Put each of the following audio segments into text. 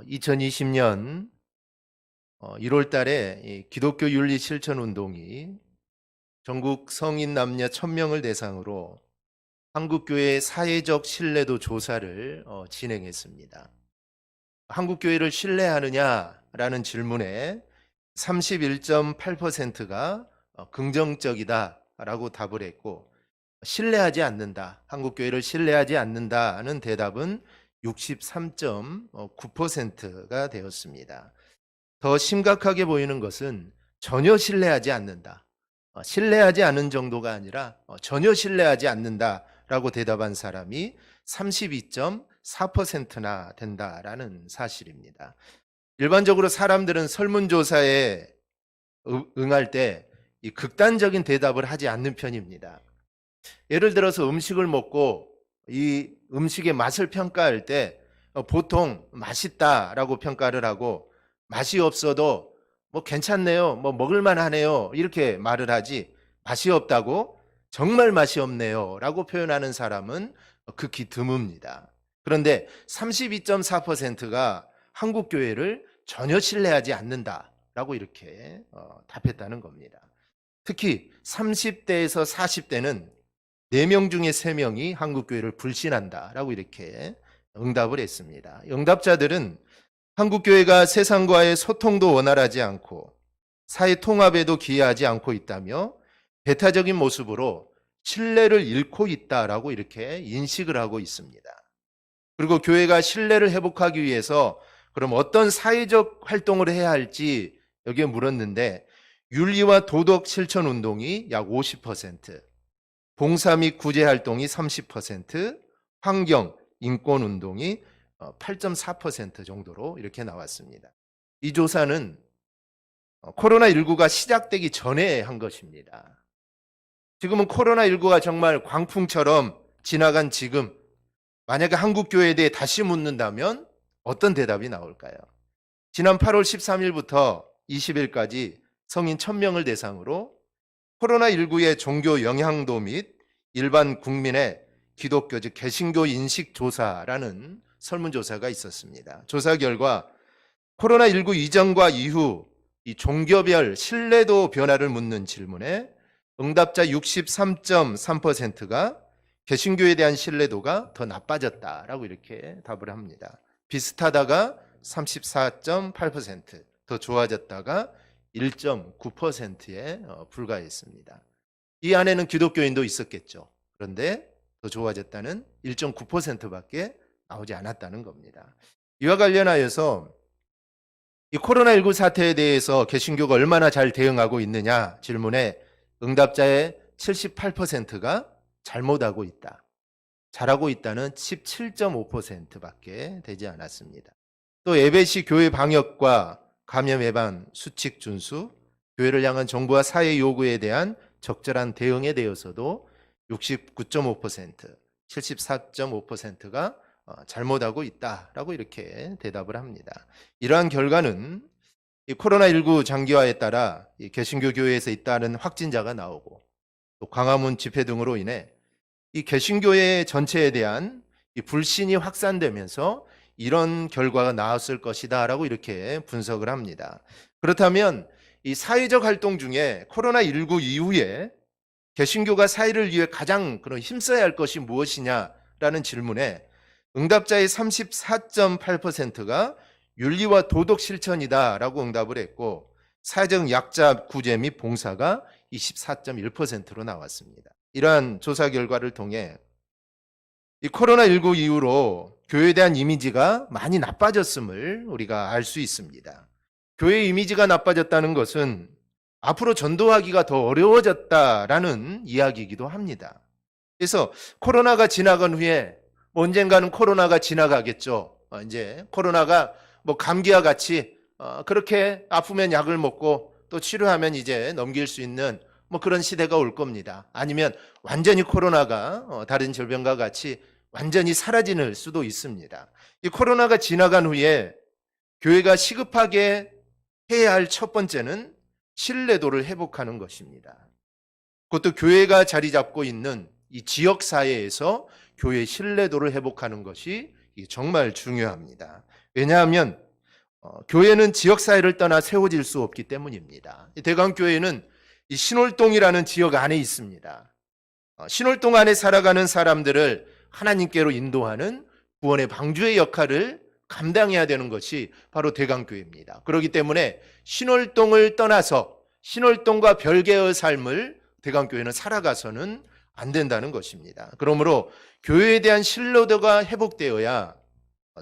2020년 1월 달에 이 기독교 윤리 실천 운동이 전국 성인 남녀 1000명을 대상으로 한국교회 사회적 신뢰도 조사를 진행했습니다. 한국교회를 신뢰하느냐라는 질문에 31.8%가 긍정적이다라고 답을 했고, 신뢰하지 않는다, 한국교회를 신뢰하지 않는다는 대답은 63.9%가 되었습니다. 더 심각하게 보이는 것은 전혀 신뢰하지 않는다, 신뢰하지 않은 정도가 아니라 전혀 신뢰하지 않는다라고 대답한 사람이 32.4%나 된다라는 사실입니다. 일반적으로 사람들은 설문조사에 응할 때 이 극단적인 대답을 하지 않는 편입니다. 예를 들어서 음식을 먹고 이 음식의 맛을 평가할 때 보통 맛있다라고 평가를 하고, 맛이 없어도 뭐 괜찮네요, 뭐 먹을만 하네요, 이렇게 말을 하지, 맛이 없다고 정말 맛이 없네요 라고 표현하는 사람은 극히 드뭅니다. 그런데 32.4%가 한국교회를 전혀 신뢰하지 않는다라고 이렇게 답했다는 겁니다. 특히 30대에서 40대는 4명 중에 3명이 한국교회를 불신한다라고 이렇게 응답을 했습니다. 응답자들은 한국교회가 세상과의 소통도 원활하지 않고 사회 통합에도 기여하지 않고 있다며 배타적인 모습으로 신뢰를 잃고 있다라고 이렇게 인식을 하고 있습니다. 그리고 교회가 신뢰를 회복하기 위해서 그럼 어떤 사회적 활동을 해야 할지 여기에 물었는데, 윤리와 도덕 실천 운동이 약 50%, 봉사 및 구제 활동이 30%, 환경, 인권 운동이 8.4% 정도로 이렇게 나왔습니다. 이 조사는 코로나19가 시작되기 전에 한 것입니다. 지금은 코로나19가 정말 광풍처럼 지나간 지금, 만약에 한국교회에 대해 다시 묻는다면 어떤 대답이 나올까요? 지난 8월 13일부터 20일까지 성인 1000명을 대상으로 코로나19의 종교 영향도 및 일반 국민의 기독교 즉 개신교 인식 조사라는 설문조사가 있었습니다. 조사 결과 코로나19 이전과 이후 이 종교별 신뢰도 변화를 묻는 질문에 응답자 63.3%가 개신교에 대한 신뢰도가 더 나빠졌다라고 이렇게 답을 합니다. 비슷하다가 34.8%, 더 좋아졌다가 1.9%에 불과했습니다. 이 안에는 기독교인도 있었겠죠. 그런데 더 좋아졌다는 1.9%밖에 나오지 않았다는 겁니다. 이와 관련하여서 이 코로나19 사태에 대해서 개신교가 얼마나 잘 대응하고 있느냐 질문에 응답자의 78%가 잘못하고 있다, 잘하고 있다는 17.5%밖에 되지 않았습니다. 또 예배 시 교회 방역과 감염 예방 수칙 준수, 교회를 향한 정부와 사회 요구에 대한 적절한 대응에 대해서도 69.5%, 74.5%가 잘못하고 있다라고 이렇게 대답을 합니다. 이러한 결과는 이 코로나19 장기화에 따라 이 개신교 교회에서 있다는 확진자가 나오고, 또 광화문 집회 등으로 인해 이 개신교회 전체에 대한 이 불신이 확산되면서 이런 결과가 나왔을 것이다라고 이렇게 분석을 합니다. 그렇다면 이 사회적 활동 중에 코로나19 이후에 개신교가 사회를 위해 가장 힘써야 할 것이 무엇이냐라는 질문에 응답자의 34.8%가 윤리와 도덕 실천이다라고 응답을 했고, 사회적 약자 구제 및 봉사가 24.1%로 나왔습니다. 이러한 조사 결과를 통해 이 코로나19 이후로 교회에 대한 이미지가 많이 나빠졌음을 우리가 알 수 있습니다. 교회의 이미지가 나빠졌다는 것은 앞으로 전도하기가 더 어려워졌다라는 이야기이기도 합니다. 그래서 코로나가 지나간 후에 언젠가는 코로나가 지나가겠죠. 이제 코로나가 뭐 감기와 같이 그렇게 아프면 약을 먹고 또 치료하면 이제 넘길 수 있는 뭐 그런 시대가 올 겁니다. 아니면 완전히 코로나가 다른 질병과 같이 완전히 사라질 수도 있습니다. 이 코로나가 지나간 후에 교회가 시급하게 해야 할 첫 번째는 신뢰도를 회복하는 것입니다. 그것도 교회가 자리 잡고 있는 이 지역사회에서 교회의 신뢰도를 회복하는 것이 이게 정말 중요합니다. 왜냐하면 교회는 지역사회를 떠나 세워질 수 없기 때문입니다. 대강교회는 이 신월동이라는 지역 안에 있습니다. 신월동 안에 살아가는 사람들을 하나님께로 인도하는 구원의 방주의 역할을 감당해야 되는 것이 바로 대강교회입니다. 그렇기 때문에 신월동을 떠나서 신월동과 별개의 삶을 대강교회는 살아가서는 안 된다는 것입니다. 그러므로 교회에 대한 신뢰도가 회복되어야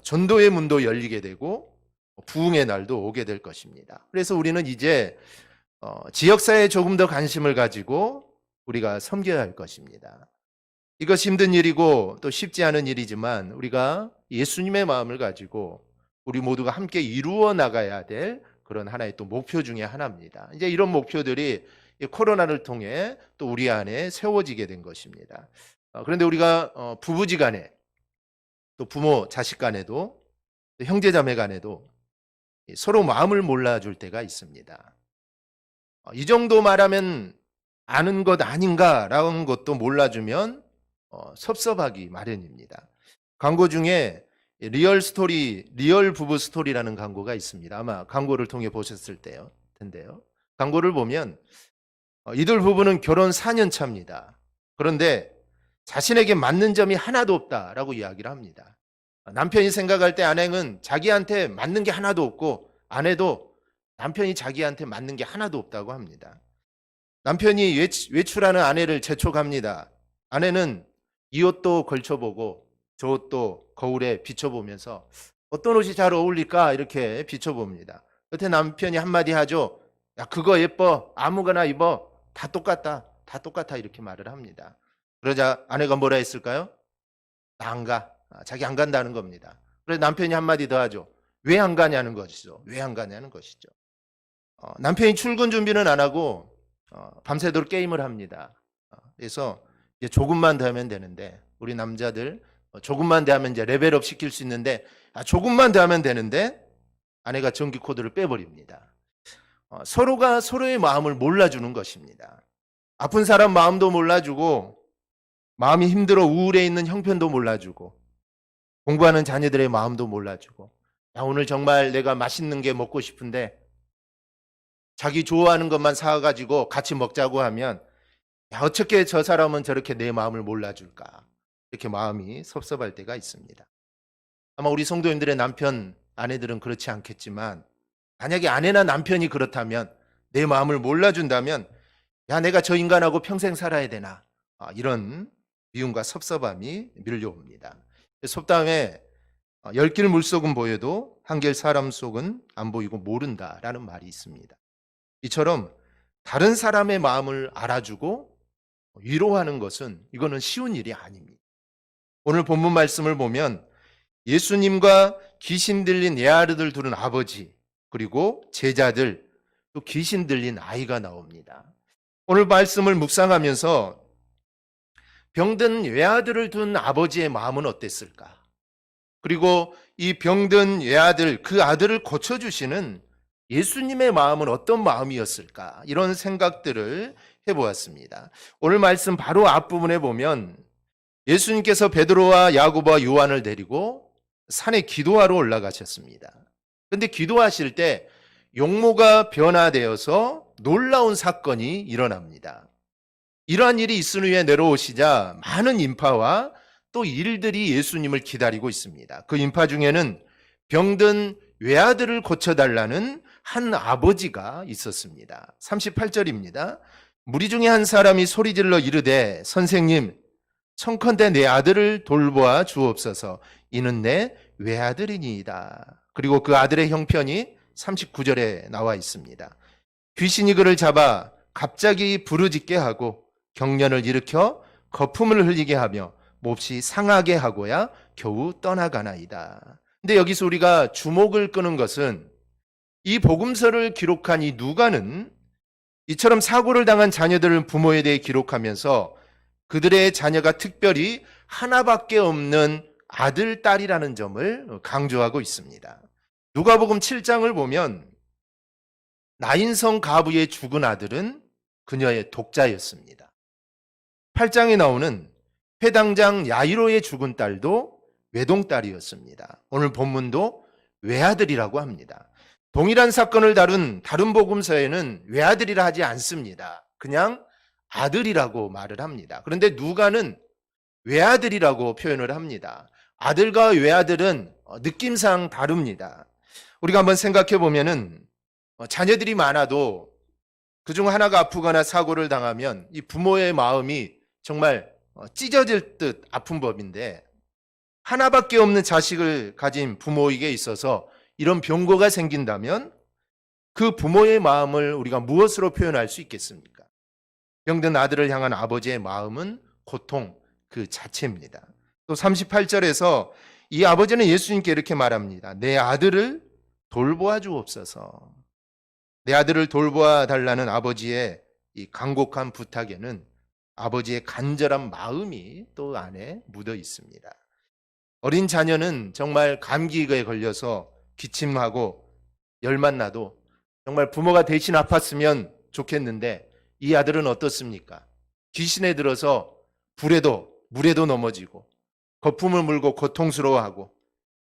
전도의 문도 열리게 되고 부흥의 날도 오게 될 것입니다. 그래서 우리는 이제 지역사회에 조금 더 관심을 가지고 우리가 섬겨야 할 것입니다. 이것이 힘든 일이고 또 쉽지 않은 일이지만 우리가 예수님의 마음을 가지고 우리 모두가 함께 이루어 나가야 될 그런 하나의 또 목표 중에 하나입니다. 이제 이런 목표들이 코로나를 통해 또 우리 안에 세워지게 된 것입니다. 그런데 우리가 부부지간에 또 부모 자식 간에도 또 형제자매 간에도 서로 마음을 몰라줄 때가 있습니다. 이 정도 말하면 아는 것 아닌가라는 것도 몰라주면 섭섭하기 마련입니다. 광고 중에 리얼 스토리, 리얼 부부 스토리라는 광고가 있습니다. 아마 광고를 통해 보셨을 텐데요. 광고를 보면 이들 부부는 결혼 4년 차입니다. 그런데 자신에게 맞는 점이 하나도 없다라고 이야기를 합니다. 남편이 생각할 때 아내는 자기한테 맞는 게 하나도 없고 아내도 남편이 자기한테 맞는 게 하나도 없다고 합니다. 남편이 외출하는 아내를 재촉합니다. 아내는 이 옷도 걸쳐보고 저 옷도 거울에 비춰보면서 어떤 옷이 잘 어울릴까 이렇게 비춰봅니다. 그때 남편이 한마디 하죠. 야, 그거 예뻐. 아무거나 입어. 다 똑같다. 다 똑같아. 이렇게 말을 합니다. 그러자 아내가 뭐라 했을까요? 나 안 가. 자기 안 간다는 겁니다. 그래서 남편이 한마디 더 하죠. 왜 안 가냐는 것이죠. 왜 안 가냐는 것이죠. 남편이 출근 준비는 안 하고 밤새도록 게임을 합니다. 그래서 이제 조금만 더 하면 되는데 우리 남자들 조금만 더 하면 이제 레벨업 시킬 수 있는데 조금만 더 하면 되는데 아내가 전기 코드를 빼버립니다. 서로가 서로의 마음을 몰라주는 것입니다. 아픈 사람 마음도 몰라주고 마음이 힘들어 우울해 있는 형편도 몰라주고 공부하는 자녀들의 마음도 몰라주고 야, 오늘 정말 내가 맛있는 게 먹고 싶은데 자기 좋아하는 것만 사가지고 같이 먹자고 하면 야, 어떻게 저 사람은 저렇게 내 마음을 몰라줄까 이렇게 마음이 섭섭할 때가 있습니다. 아마 우리 성도님들의 남편, 아내들은 그렇지 않겠지만 만약에 아내나 남편이 그렇다면 내 마음을 몰라준다면 야 내가 저 인간하고 평생 살아야 되나 이런 미움과 섭섭함이 밀려옵니다. 속담에 10길 물속은 보여도 한길 사람 속은 안 보이고 모른다라는 말이 있습니다. 이처럼 다른 사람의 마음을 알아주고 위로하는 것은 이거는 쉬운 일이 아닙니다. 오늘 본문 말씀을 보면 예수님과 귀신 들린 애아들을 두른 아버지 그리고 제자들 또 귀신 들린 아이가 나옵니다. 오늘 말씀을 묵상하면서 병든 외아들을 둔 아버지의 마음은 어땠을까? 그리고 이 병든 외아들 그 아들을 고쳐주시는 예수님의 마음은 어떤 마음이었을까? 이런 생각들을 해보았습니다. 오늘 말씀 바로 앞부분에 보면 예수님께서 베드로와 야고보와 요한을 데리고 산에 기도하러 올라가셨습니다. 그런데 기도하실 때 용모가 변화되어서 놀라운 사건이 일어납니다. 이러한 일이 있은 후에 내려오시자 많은 인파와 또 일들이 예수님을 기다리고 있습니다. 그 인파 중에는 병든 외아들을 고쳐달라는 한 아버지가 있었습니다. 38절입니다. 무리 중에 한 사람이 소리질러 이르되 선생님 청컨대 내 아들을 돌보아 주옵소서 이는 내 외아들이니이다. 그리고 그 아들의 형편이 39절에 나와 있습니다. 귀신이 그를 잡아 갑자기 부르짖게 하고 경련을 일으켜 거품을 흘리게 하며 몹시 상하게 하고야 겨우 떠나가나이다. 근데 여기서 우리가 주목을 끄는 것은 이 복음서를 기록한 이 누가는 이처럼 사고를 당한 자녀들을 부모에 대해 기록하면서 그들의 자녀가 특별히 하나밖에 없는 아들, 딸이라는 점을 강조하고 있습니다. 누가복음 7장을 보면 나인성 가부의 죽은 아들은 그녀의 독자였습니다. 8장에 나오는 회당장 야이로의 죽은 딸도 외동딸이었습니다. 오늘 본문도 외아들이라고 합니다. 동일한 사건을 다룬 다른 복음서에는 외아들이라 하지 않습니다. 그냥 아들이라고 말을 합니다. 그런데 누가는 외아들이라고 표현을 합니다. 아들과 외아들은 느낌상 다릅니다. 우리가 한번 생각해 보면은 자녀들이 많아도 그중 하나가 아프거나 사고를 당하면 이 부모의 마음이 정말 찢어질 듯 아픈 법인데, 하나밖에 없는 자식을 가진 부모에게 있어서 이런 병고가 생긴다면 그 부모의 마음을 우리가 무엇으로 표현할 수 있겠습니까? 병든 아들을 향한 아버지의 마음은 고통 그 자체입니다. 또 38절에서 이 아버지는 예수님께 이렇게 말합니다. 내 아들을 돌보아 주옵소서. 내 아들을 돌보아 달라는 아버지의 이 간곡한 부탁에는 아버지의 간절한 마음이 또 안에 묻어 있습니다. 어린 자녀는 정말 감기에 걸려서 기침하고 열만 나도 정말 부모가 대신 아팠으면 좋겠는데, 이 아들은 어떻습니까? 귀신에 들어서 불에도 물에도 넘어지고 거품을 물고 고통스러워하고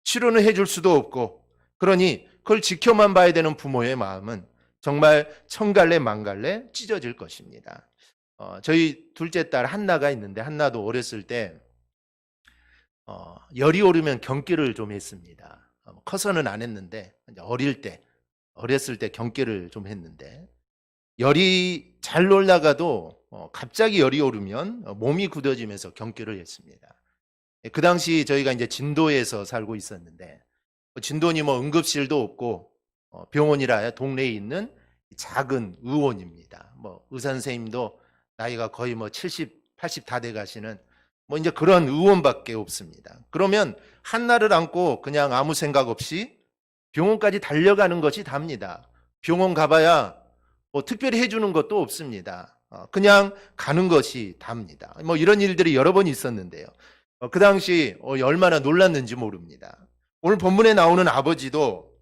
치료는 해줄 수도 없고, 그러니 그걸 지켜만 봐야 되는 부모의 마음은 정말 천갈래 만갈래 찢어질 것입니다. 저희 둘째 딸 한나가 있는데, 한나도 어렸을 때 열이 오르면 경기를 좀 했습니다. 커서는 안 했는데 어렸을 때 경기를 좀 했는데, 열이 잘 올라가도 갑자기 열이 오르면 몸이 굳어지면서 경기를 했습니다. 그 당시 저희가 이제 진도에서 살고 있었는데, 진도니 뭐 응급실도 없고 병원이라 동네에 있는 작은 의원입니다. 뭐 의사 선생님도 나이가 거의 뭐 70, 80 다 돼 가시는 뭐 이제 그런 의원밖에 없습니다. 그러면 한나를 안고 그냥 아무 생각 없이 병원까지 달려가는 것이 답니다. 병원 가봐야 뭐 특별히 해주는 것도 없습니다. 그냥 가는 것이 답니다. 뭐 이런 일들이 여러 번 있었는데요. 그 당시 얼마나 놀랐는지 모릅니다. 오늘 본문에 나오는 아버지도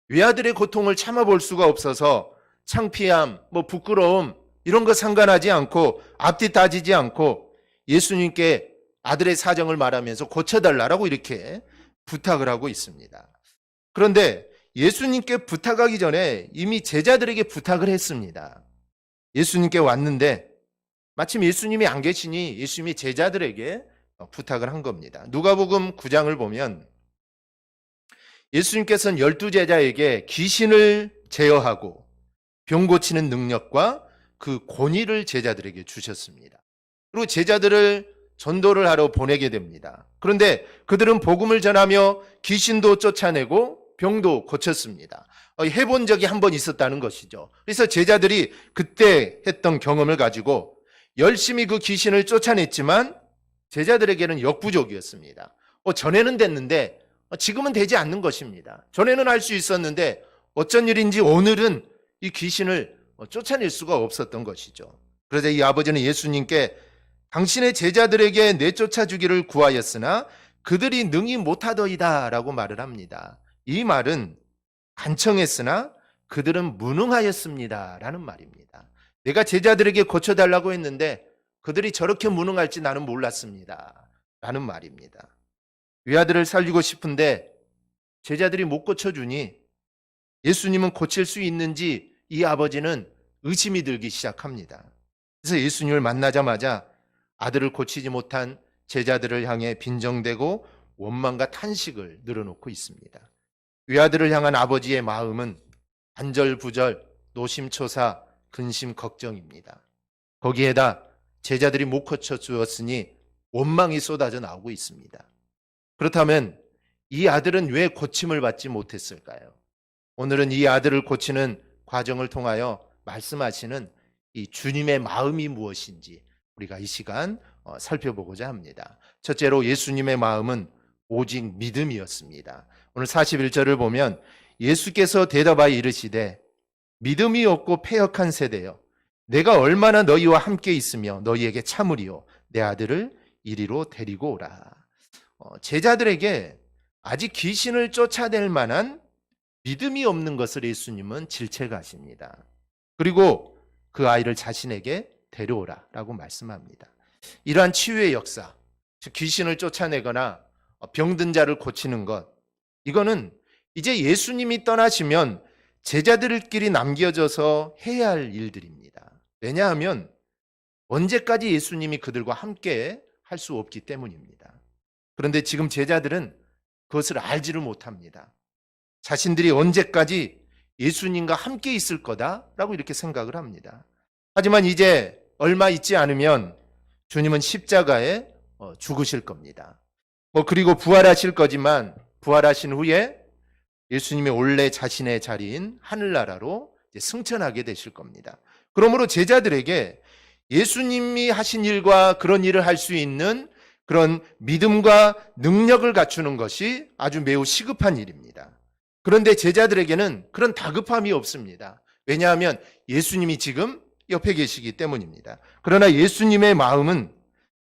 외아들의 고통을 참아볼 수가 없어서 창피함, 뭐 부끄러움 이런 거 상관하지 않고 앞뒤 따지지 않고 예수님께 아들의 사정을 말하면서 고쳐달라고 이렇게 부탁을 하고 있습니다. 그런데 예수님께 부탁하기 전에 이미 제자들에게 부탁을 했습니다. 예수님께 왔는데 마침 예수님이 안 계시니 예수님이 제자들에게 부탁을 한 겁니다. 누가복음 9장을 보면 예수님께서는 12제자에게 귀신을 제어하고 병 고치는 능력과 그 권위를 제자들에게 주셨습니다. 그리고 제자들을 전도를 하러 보내게 됩니다. 그런데 그들은 복음을 전하며 귀신도 쫓아내고 병도 고쳤습니다. 해본 적이 한 번 있었다는 것이죠. 그래서 제자들이 그때 했던 경험을 가지고 열심히 그 귀신을 쫓아냈지만 제자들에게는 역부족이었습니다. 전에는 됐는데 지금은 되지 않는 것입니다. 전에는 할 수 있었는데 어쩐 일인지 오늘은 이 귀신을 쫓아낼 수가 없었던 것이죠. 그래서 이 아버지는 예수님께 당신의 제자들에게 내쫓아 주기를 구하였으나 그들이 능히 못하더이다 라고 말을 합니다. 이 말은 간청했으나 그들은 무능하였습니다 라는 말입니다. 내가 제자들에게 고쳐달라고 했는데 그들이 저렇게 무능할지 나는 몰랐습니다 라는 말입니다. 외아들을 살리고 싶은데 제자들이 못 고쳐주니 예수님은 고칠 수 있는지 이 아버지는 의심이 들기 시작합니다. 그래서 예수님을 만나자마자 아들을 고치지 못한 제자들을 향해 빈정대고 원망과 탄식을 늘어놓고 있습니다. 외아들을 향한 아버지의 마음은 안절부절, 노심초사, 근심 걱정입니다. 거기에다 제자들이 못 고쳐주었으니 원망이 쏟아져 나오고 있습니다. 그렇다면 이 아들은 왜 고침을 받지 못했을까요? 오늘은 이 아들을 고치는 과정을 통하여 말씀하시는 이 주님의 마음이 무엇인지 우리가 이 시간 살펴보고자 합니다. 첫째로 예수님의 마음은 오직 믿음이었습니다. 오늘 41절을 보면 예수께서 대답하여 이르시되 믿음이 없고 패역한 세대여 내가 얼마나 너희와 함께 있으며 너희에게 참으리요 내 아들을 이리로 데리고 오라. 제자들에게 아직 귀신을 쫓아낼 만한 믿음이 없는 것을 예수님은 질책하십니다. 그리고 그 아이를 자신에게 데려오라라고 말씀합니다. 이러한 치유의 역사, 즉 귀신을 쫓아내거나 병든 자를 고치는 것, 이거는 이제 예수님이 떠나시면 제자들끼리 남겨져서 해야 할 일들입니다. 왜냐하면 언제까지 예수님이 그들과 함께 할 수 없기 때문입니다. 그런데 지금 제자들은 그것을 알지를 못합니다. 자신들이 언제까지 예수님과 함께 있을 거다라고 이렇게 생각을 합니다. 하지만 이제 얼마 있지 않으면 주님은 십자가에 죽으실 겁니다. 그리고 부활하실 거지만 부활하신 후에 예수님이 원래 자신의 자리인 하늘나라로 승천하게 되실 겁니다. 그러므로 제자들에게 예수님이 하신 일과 그런 일을 할 수 있는 그런 믿음과 능력을 갖추는 것이 아주 매우 시급한 일입니다. 그런데 제자들에게는 그런 다급함이 없습니다. 왜냐하면 예수님이 지금 옆에 계시기 때문입니다. 그러나 예수님의 마음은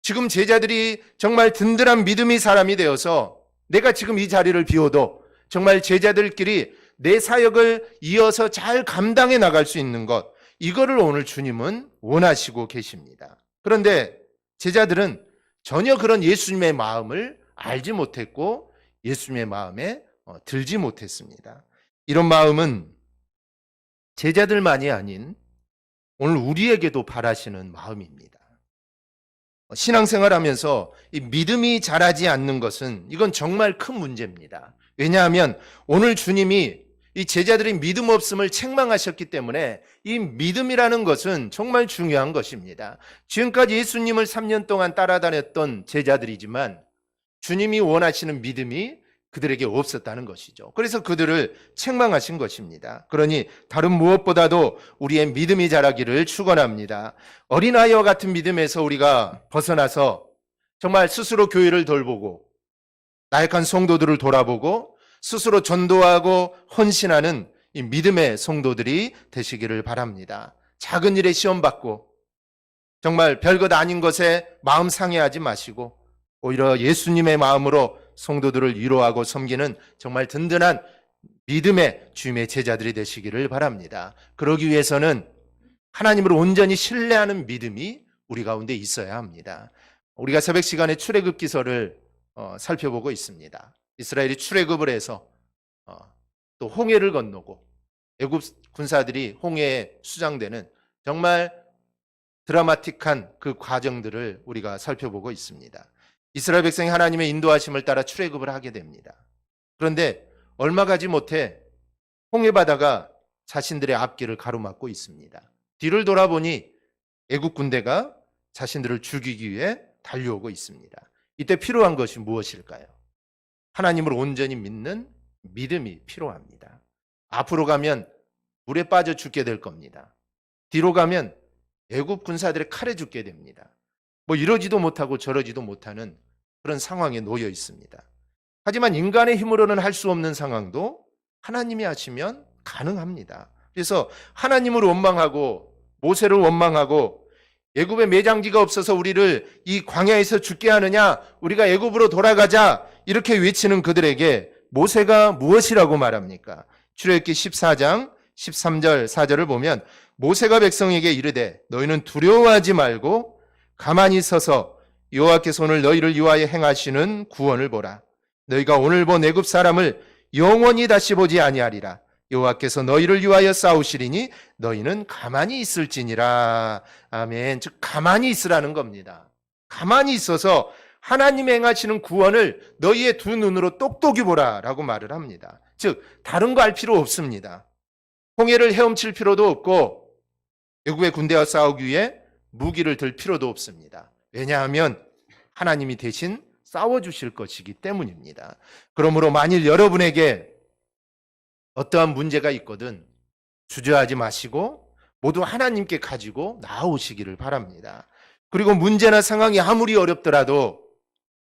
지금 제자들이 정말 든든한 믿음의 사람이 되어서 내가 지금 이 자리를 비워도 정말 제자들끼리 내 사역을 이어서 잘 감당해 나갈 수 있는 것, 이거를 오늘 주님은 원하시고 계십니다. 그런데 제자들은 전혀 그런 예수님의 마음을 알지 못했고 예수님의 마음에 들지 못했습니다. 이런 마음은 제자들만이 아닌 오늘 우리에게도 바라시는 마음입니다. 신앙생활하면서 이 믿음이 자라지 않는 것은 이건 정말 큰 문제입니다. 왜냐하면 오늘 주님이 이 제자들의 믿음 없음을 책망하셨기 때문에 이 믿음이라는 것은 정말 중요한 것입니다. 지금까지 예수님을 3년 동안 따라다녔던 제자들이지만 주님이 원하시는 믿음이 그들에게 없었다는 것이죠. 그래서 그들을 책망하신 것입니다. 그러니 다른 무엇보다도 우리의 믿음이 자라기를 축원합니다. 어린아이와 같은 믿음에서 우리가 벗어나서 정말 스스로 교회를 돌보고 나약한 성도들을 돌아보고 스스로 전도하고 헌신하는 이 믿음의 성도들이 되시기를 바랍니다. 작은 일에 시험받고 정말 별것 아닌 것에 마음 상해하지 마시고 오히려 예수님의 마음으로 성도들을 위로하고 섬기는 정말 든든한 믿음의 주님의 제자들이 되시기를 바랍니다. 그러기 위해서는 하나님을 온전히 신뢰하는 믿음이 우리 가운데 있어야 합니다. 우리가 새벽 시간에 출애굽 기서를 살펴보고 있습니다. 이스라엘이 출애굽을 해서 또 홍해를 건너고 애굽 군사들이 홍해에 수장되는 정말 드라마틱한 그 과정들을 우리가 살펴보고 있습니다. 이스라엘 백성이 하나님의 인도하심을 따라 출애굽을 하게 됩니다. 그런데 얼마 가지 못해 홍해바다가 자신들의 앞길을 가로막고 있습니다. 뒤를 돌아보니 애국 군대가 자신들을 죽이기 위해 달려오고 있습니다. 이때 필요한 것이 무엇일까요? 하나님을 온전히 믿는 믿음이 필요합니다. 앞으로 가면 물에 빠져 죽게 될 겁니다. 뒤로 가면 애국 군사들의 칼에 죽게 됩니다. 이러지도 못하고 저러지도 못하는 그런 상황에 놓여 있습니다. 하지만 인간의 힘으로는 할 수 없는 상황도 하나님이 하시면 가능합니다. 그래서 하나님을 원망하고 모세를 원망하고 애굽에 매장지가 없어서 우리를 이 광야에서 죽게 하느냐, 우리가 애굽으로 돌아가자 이렇게 외치는 그들에게 모세가 무엇이라고 말합니까? 출애굽기 14장 13절 4절을 보면 모세가 백성에게 이르되 너희는 두려워하지 말고 가만히 서서 여호와께서 오늘 너희를 위하여 행하시는 구원을 보라. 너희가 오늘 본 애굽 사람을 영원히 다시 보지 아니하리라. 여호와께서 너희를 위하여 싸우시리니 너희는 가만히 있을지니라. 아멘. 즉 가만히 있으라는 겁니다. 가만히 있어서 하나님이 행하시는 구원을 너희의 두 눈으로 똑똑히 보라라고 말을 합니다. 즉 다른 거 할 필요 없습니다. 홍해를 헤엄칠 필요도 없고 애굽의 군대와 싸우기 위해 무기를 들 필요도 없습니다. 왜냐하면 하나님이 대신 싸워주실 것이기 때문입니다. 그러므로 만일 여러분에게 어떠한 문제가 있거든 주저하지 마시고 모두 하나님께 가지고 나아오시기를 바랍니다. 그리고 문제나 상황이 아무리 어렵더라도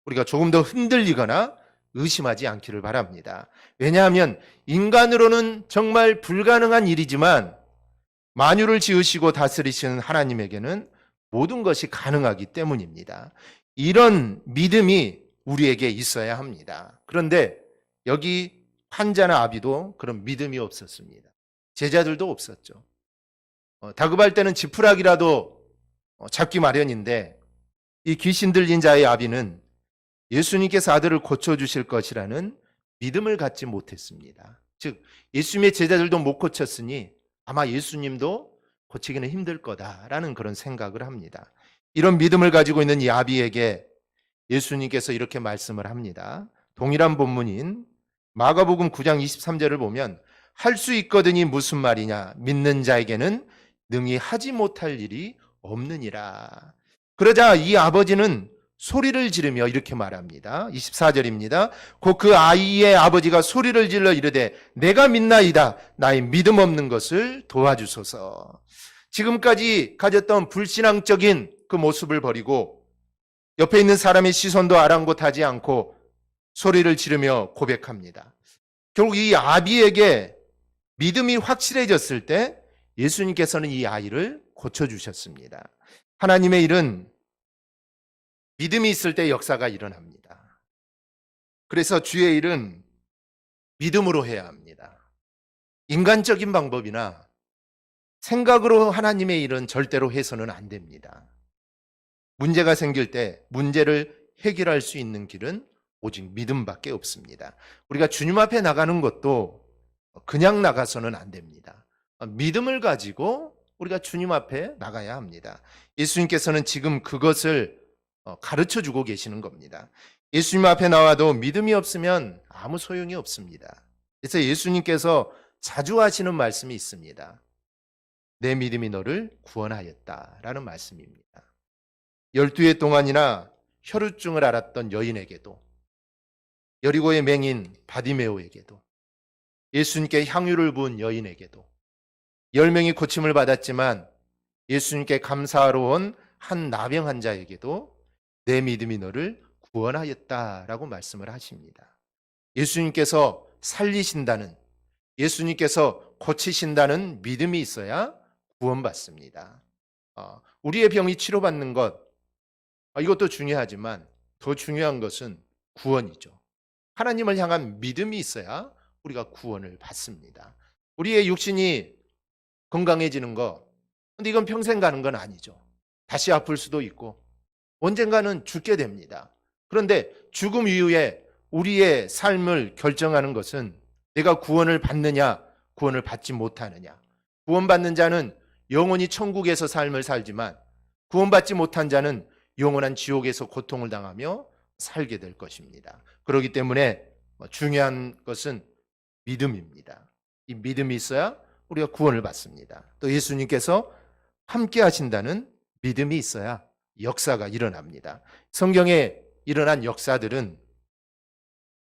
우리가 조금 더 흔들리거나 의심하지 않기를 바랍니다. 왜냐하면 인간으로는 정말 불가능한 일이지만 만유를 지으시고 다스리시는 하나님에게는 모든 것이 가능하기 때문입니다. 이런 믿음이 우리에게 있어야 합니다. 그런데 여기 환자나 아비도 그런 믿음이 없었습니다. 제자들도 없었죠. 다급할 때는 지푸라기라도 잡기 마련인데 이 귀신 들린 자의 아비는 예수님께서 아들을 고쳐주실 것이라는 믿음을 갖지 못했습니다. 즉 예수님의 제자들도 못 고쳤으니 아마 예수님도 고치기는 힘들 거다라는 그런 생각을 합니다. 이런 믿음을 가지고 있는 이 아비에게 예수님께서 이렇게 말씀을 합니다. 동일한 본문인 마가복음 9장 23절을 보면 할 수 있거든이 무슨 말이냐, 믿는 자에게는 능히 하지 못할 일이 없느니라. 그러자 이 아버지는 소리를 지르며 이렇게 말합니다. 24절입니다. 곧 그 아이의 아버지가 소리를 질러 이르되 내가 믿나이다, 나의 믿음 없는 것을 도와주소서. 지금까지 가졌던 불신앙적인 그 모습을 버리고 옆에 있는 사람의 시선도 아랑곳하지 않고 소리를 지르며 고백합니다. 결국 이 아비에게 믿음이 확실해졌을 때 예수님께서는 이 아이를 고쳐주셨습니다. 하나님의 일은 믿음이 있을 때 역사가 일어납니다. 그래서 주의 일은 믿음으로 해야 합니다. 인간적인 방법이나 생각으로 하나님의 일은 절대로 해서는 안 됩니다. 문제가 생길 때 문제를 해결할 수 있는 길은 오직 믿음밖에 없습니다. 우리가 주님 앞에 나가는 것도 그냥 나가서는 안 됩니다. 믿음을 가지고 우리가 주님 앞에 나가야 합니다. 예수님께서는 지금 그것을 가르쳐 주고 계시는 겁니다. 예수님 앞에 나와도 믿음이 없으면 아무 소용이 없습니다. 그래서 예수님께서 자주 하시는 말씀이 있습니다. 내 믿음이 너를 구원하였다라는 말씀입니다. 12해 동안이나 혈루증을 앓았던 여인에게도, 여리고의 맹인 바디메오에게도, 예수님께 향유를 부은 여인에게도, 10명이 고침을 받았지만 예수님께 감사하러 온 한 나병 환자에게도 내 믿음이 너를 구원하였다라고 말씀을 하십니다. 예수님께서 살리신다는, 예수님께서 고치신다는 믿음이 있어야 구원받습니다. 우리의 병이 치료받는 것, 이것도 중요하지만 더 중요한 것은 구원이죠. 하나님을 향한 믿음이 있어야 우리가 구원을 받습니다. 우리의 육신이 건강해지는 거, 근데 이건 평생 가는 건 아니죠. 다시 아플 수도 있고 언젠가는 죽게 됩니다. 그런데 죽음 이후에 우리의 삶을 결정하는 것은 내가 구원을 받느냐, 구원을 받지 못하느냐. 구원받는 자는 영원히 천국에서 삶을 살지만 구원받지 못한 자는 영원한 지옥에서 고통을 당하며 살게 될 것입니다. 그렇기 때문에 중요한 것은 믿음입니다. 이 믿음이 있어야 우리가 구원을 받습니다. 또 예수님께서 함께 하신다는 믿음이 있어야 역사가 일어납니다. 성경에 일어난 역사들은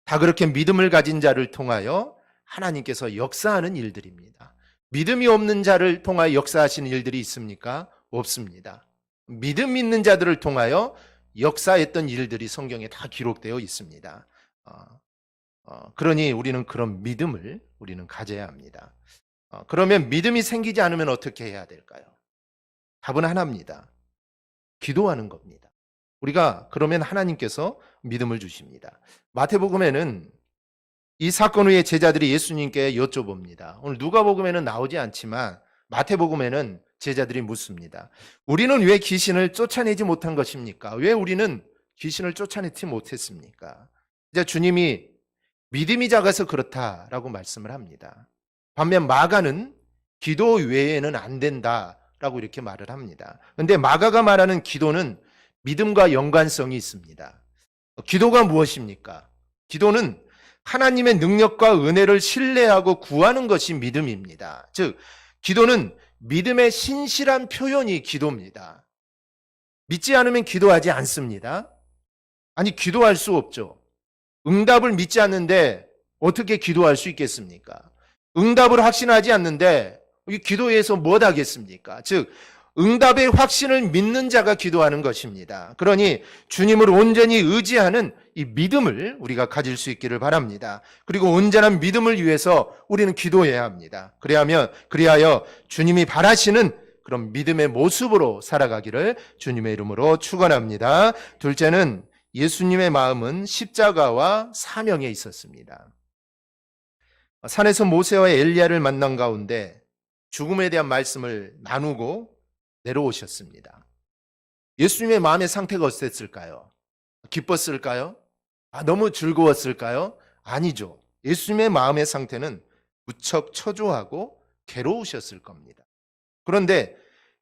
다 그렇게 믿음을 가진 자를 통하여 하나님께서 역사하는 일들입니다. 믿음이 없는 자를 통하여 역사하시는 일들이 있습니까? 없습니다. 믿음 있는 자들을 통하여 역사했던 일들이 성경에 다 기록되어 있습니다. 그러니 우리는 그런 믿음을 우리는 가져야 합니다. 그러면 믿음이 생기지 않으면 어떻게 해야 될까요? 답은 하나입니다. 기도하는 겁니다. 우리가 그러면 하나님께서 믿음을 주십니다. 마태복음에는 이 사건 후에 제자들이 예수님께 여쭤봅니다. 오늘 누가복음에는 나오지 않지만 마태복음에는 제자들이 묻습니다. 우리는 왜 귀신을 쫓아내지 못한 것입니까? 왜 우리는 귀신을 쫓아내지 못했습니까? 이제 주님이 믿음이 작아서 그렇다라고 말씀을 합니다. 반면 마가는 기도 외에는 안 된다라고 이렇게 말을 합니다. 그런데 마가가 말하는 기도는 믿음과 연관성이 있습니다. 기도가 무엇입니까? 기도는 하나님의 능력과 은혜를 신뢰하고 구하는 것이 믿음입니다. 즉, 기도는 믿음의 신실한 표현이 기도입니다. 믿지 않으면 기도하지 않습니다. 아니, 기도할 수 없죠. 응답을 믿지 않는데 어떻게 기도할 수 있겠습니까? 응답을 확신하지 않는데 기도해서 뭐 하겠습니까? 즉, 응답의 확신을 믿는 자가 기도하는 것입니다. 그러니 주님을 온전히 의지하는 이 믿음을 우리가 가질 수 있기를 바랍니다. 그리고 온전한 믿음을 위해서 우리는 기도해야 합니다. 그리하여 주님이 바라시는 그런 믿음의 모습으로 살아가기를 주님의 이름으로 축원합니다. 둘째는 예수님의 마음은 십자가와 사명에 있었습니다. 산에서 모세와 엘리야를 만난 가운데 죽음에 대한 말씀을 나누고 내려오셨습니다. 예수님의 마음의 상태가 어땠을까요? 기뻤을까요? 너무 즐거웠을까요? 아니죠. 예수님의 마음의 상태는 무척 초조하고 괴로우셨을 겁니다. 그런데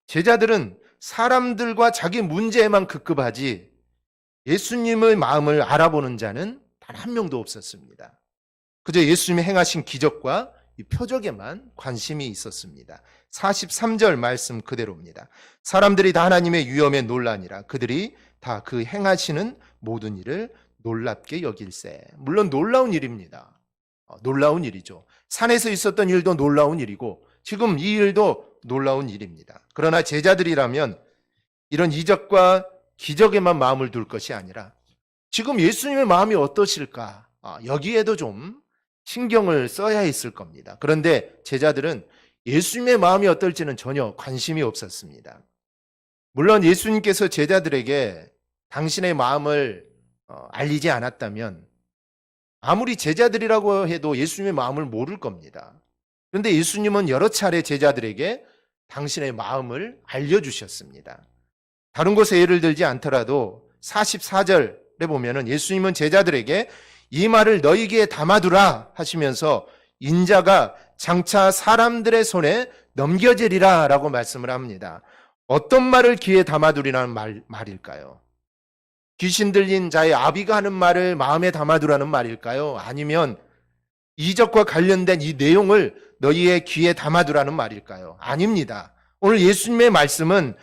제자들은 사람들과 자기 문제에만 급급하지 예수님의 마음을 알아보는 자는 단 한 명도 없었습니다. 그저 예수님이 행하신 기적과 이 표적에만 관심이 있었습니다. 43절 말씀 그대로입니다. 사람들이 다 하나님의 위엄에 놀라니라. 그들이 다 그 행하시는 모든 일을 놀랍게 여길세. 물론 놀라운 일입니다. 놀라운 일이죠. 산에서 있었던 일도 놀라운 일이고 지금 이 일도 놀라운 일입니다. 그러나 제자들이라면 이런 이적과 기적에만 마음을 둘 것이 아니라 지금 예수님의 마음이 어떠실까? 여기에도 좀 신경을 써야 했을 겁니다. 그런데 제자들은 예수님의 마음이 어떨지는 전혀 관심이 없었습니다. 물론 예수님께서 제자들에게 당신의 마음을 알리지 않았다면 아무리 제자들이라고 해도 예수님의 마음을 모를 겁니다. 그런데 예수님은 여러 차례 제자들에게 당신의 마음을 알려주셨습니다. 다른 곳에 예를 들지 않더라도 44절에 보면은 예수님은 제자들에게 이 말을 너희에게 담아두라 하시면서 인자가 장차 사람들의 손에 넘겨지리라 라고 말씀을 합니다. 어떤 말을 귀에 담아두리라는 말일까요? 귀신 들린 자의 아비가 하는 말을 마음에 담아두라는 말일까요? 아니면 이적과 관련된 이 내용을 너희의 귀에 담아두라는 말일까요? 아닙니다. 오늘 예수님의 말씀은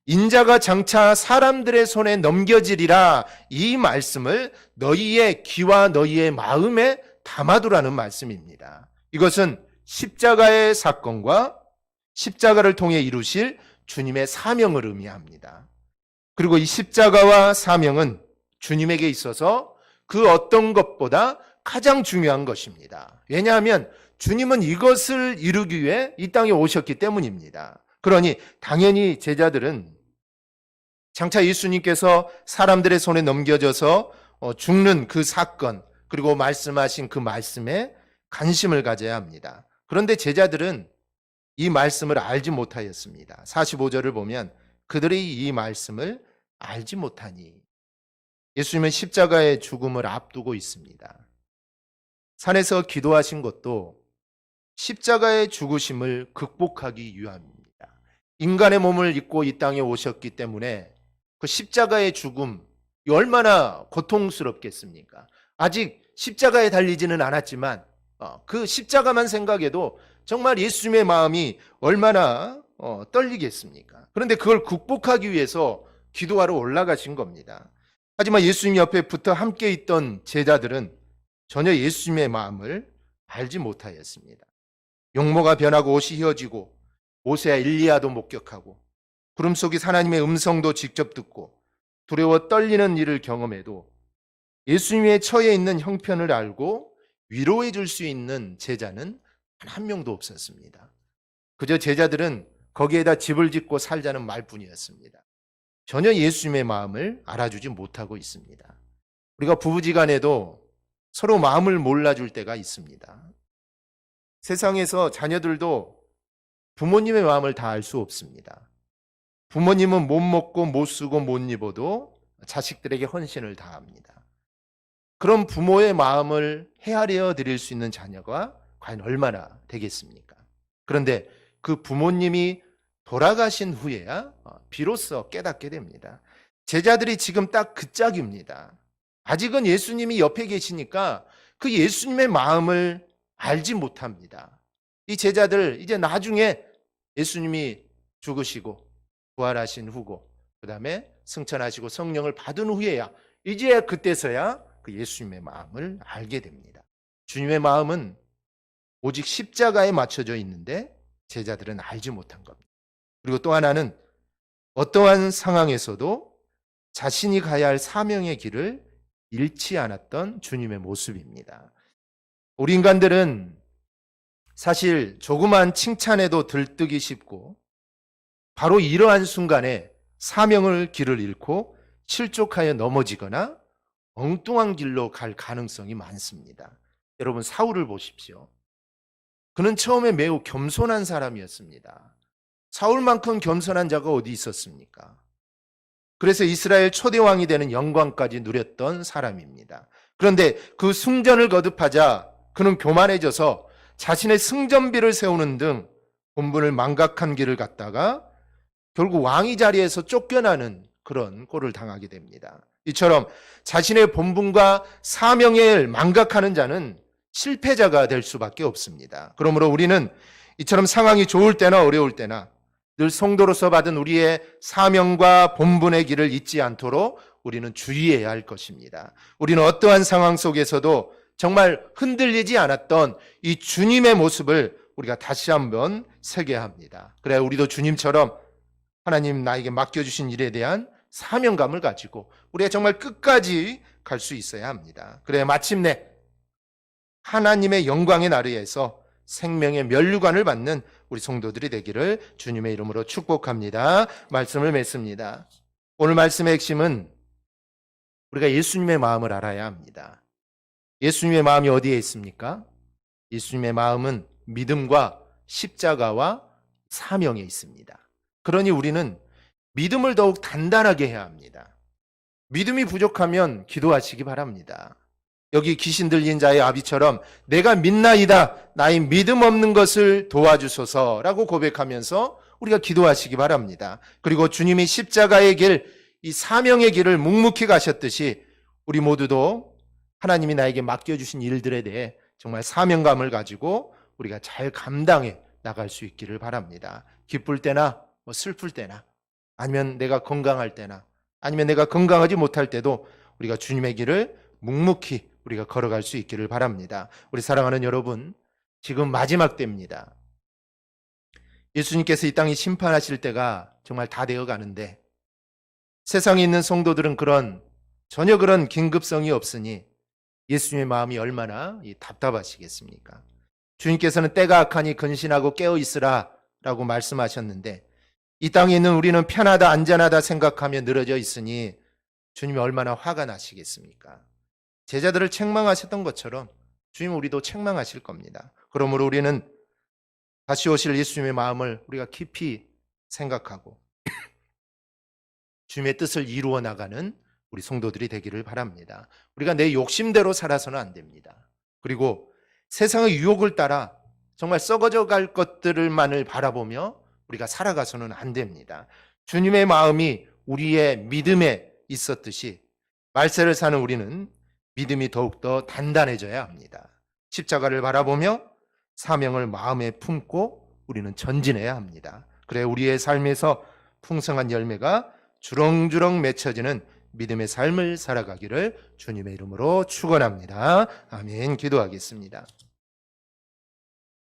인자가 장차 사람들의 손에 넘겨지리라, 이 말씀을 너희의 귀와 너희의 마음에 담아두라는 말씀입니다. 이것은 십자가의 사건과 십자가를 통해 이루실 주님의 사명을 의미합니다. 그리고 이 십자가와 사명은 주님에게 있어서 그 어떤 것보다 가장 중요한 것입니다. 왜냐하면 주님은 이것을 이루기 위해 이 땅에 오셨기 때문입니다. 그러니 당연히 제자들은 장차 예수님께서 사람들의 손에 넘겨져서 죽는 그 사건, 그리고 말씀하신 그 말씀에 관심을 가져야 합니다. 그런데 제자들은 이 말씀을 알지 못하였습니다. 45절을 보면 그들이 이 말씀을 알지 못하니, 예수님은 십자가의 죽음을 앞두고 있습니다. 산에서 기도하신 것도 십자가의 죽으심을 극복하기 위함입니다. 인간의 몸을 입고 이 땅에 오셨기 때문에 그 십자가의 죽음이 얼마나 고통스럽겠습니까? 아직 십자가에 달리지는 않았지만 그 십자가만 생각해도 정말 예수님의 마음이 얼마나 떨리겠습니까? 그런데 그걸 극복하기 위해서 기도하러 올라가신 겁니다. 하지만 예수님 옆에 붙어 함께 있던 제자들은 전혀 예수님의 마음을 알지 못하였습니다. 용모가 변하고 옷이 휘어지고 모세와 엘리야도 목격하고 구름 속에 하나님의 음성도 직접 듣고 두려워 떨리는 일을 경험해도 예수님의 처해 있는 형편을 알고 위로해 줄 수 있는 제자는 단 한 명도 없었습니다. 그저 제자들은 거기에다 집을 짓고 살자는 말뿐이었습니다. 전혀 예수님의 마음을 알아주지 못하고 있습니다. 우리가 부부지간에도 서로 마음을 몰라줄 때가 있습니다. 세상에서 자녀들도 부모님의 마음을 다 알 수 없습니다. 부모님은 못 먹고 못 쓰고 못 입어도 자식들에게 헌신을 다합니다. 그런 부모의 마음을 헤아려 드릴 수 있는 자녀가 과연 얼마나 되겠습니까? 그런데 그 부모님이 돌아가신 후에야 비로소 깨닫게 됩니다. 제자들이 지금 딱 그 짝입니다. 아직은 예수님이 옆에 계시니까 그 예수님의 마음을 알지 못합니다. 이 제자들 이제 나중에 예수님이 죽으시고 부활하신 후고 그 다음에 승천하시고 성령을 받은 후에야 이제 그때서야 그 예수님의 마음을 알게 됩니다. 주님의 마음은 오직 십자가에 맞춰져 있는데 제자들은 알지 못한 겁니다. 그리고 또 하나는 어떠한 상황에서도 자신이 가야 할 사명의 길을 잃지 않았던 주님의 모습입니다. 우리 인간들은 사실 조그만 칭찬에도 들뜨기 쉽고 바로 이러한 순간에 사명을 길을 잃고 실족하여 넘어지거나 엉뚱한 길로 갈 가능성이 많습니다. 여러분 사울을 보십시오. 그는 처음에 매우 겸손한 사람이었습니다. 사울만큼 겸손한 자가 어디 있었습니까? 그래서 이스라엘 초대왕이 되는 영광까지 누렸던 사람입니다. 그런데 그 승전을 거듭하자 그는 교만해져서 자신의 승전비를 세우는 등 본분을 망각한 길을 갔다가 결국 왕위 자리에서 쫓겨나는 그런 꼴을 당하게 됩니다. 이처럼 자신의 본분과 사명을 망각하는 자는 실패자가 될 수밖에 없습니다. 그러므로 우리는 이처럼 상황이 좋을 때나 어려울 때나 늘 성도로서 받은 우리의 사명과 본분의 길을 잊지 않도록 우리는 주의해야 할 것입니다. 우리는 어떠한 상황 속에서도 정말 흔들리지 않았던 이 주님의 모습을 우리가 다시 한번 새겨야 합니다. 그래야 우리도 주님처럼 하나님 나에게 맡겨주신 일에 대한 사명감을 가지고 우리가 정말 끝까지 갈 수 있어야 합니다. 그래야 마침내 하나님의 영광의 나라에서 생명의 면류관을 받는 우리 성도들이 되기를 주님의 이름으로 축복합니다. 말씀을 맺습니다. 오늘 말씀의 핵심은 우리가 예수님의 마음을 알아야 합니다. 예수님의 마음이 어디에 있습니까? 예수님의 마음은 믿음과 십자가와 사명에 있습니다. 그러니 우리는 믿음을 더욱 단단하게 해야 합니다. 믿음이 부족하면 기도하시기 바랍니다. 여기 귀신 들린 자의 아비처럼 내가 믿나이다 나의 믿음 없는 것을 도와주소서라고 고백하면서 우리가 기도하시기 바랍니다. 그리고 주님이 십자가의 길, 이 사명의 길을 묵묵히 가셨듯이 우리 모두도 하나님이 나에게 맡겨주신 일들에 대해 정말 사명감을 가지고 우리가 잘 감당해 나갈 수 있기를 바랍니다. 기쁠 때나 슬플 때나 아니면 내가 건강할 때나 아니면 내가 건강하지 못할 때도 우리가 주님의 길을 묵묵히 우리가 걸어갈 수 있기를 바랍니다. 우리 사랑하는 여러분, 지금 마지막 때입니다. 예수님께서 이 땅에 심판하실 때가 정말 다 되어 가는데 세상에 있는 성도들은 전혀 그런 긴급성이 없으니 예수님의 마음이 얼마나 답답하시겠습니까? 주님께서는 때가 악하니 근신하고 깨어 있으라 라고 말씀하셨는데 이 땅에 있는 우리는 편하다 안전하다 생각하며 늘어져 있으니 주님이 얼마나 화가 나시겠습니까? 제자들을 책망하셨던 것처럼 주님 우리도 책망하실 겁니다. 그러므로 우리는 다시 오실 예수님의 마음을 우리가 깊이 생각하고 주님의 뜻을 이루어 나가는 우리 성도들이 되기를 바랍니다. 우리가 내 욕심대로 살아서는 안 됩니다. 그리고 세상의 유혹을 따라 정말 썩어져 갈 것들만을 바라보며 우리가 살아가서는 안 됩니다. 주님의 마음이 우리의 믿음에 있었듯이 말세를 사는 우리는 믿음이 더욱더 단단해져야 합니다. 십자가를 바라보며 사명을 마음에 품고 우리는 전진해야 합니다. 그래 우리의 삶에서 풍성한 열매가 주렁주렁 맺혀지는 믿음의 삶을 살아가기를 주님의 이름으로 축원합니다. 아멘. 기도하겠습니다.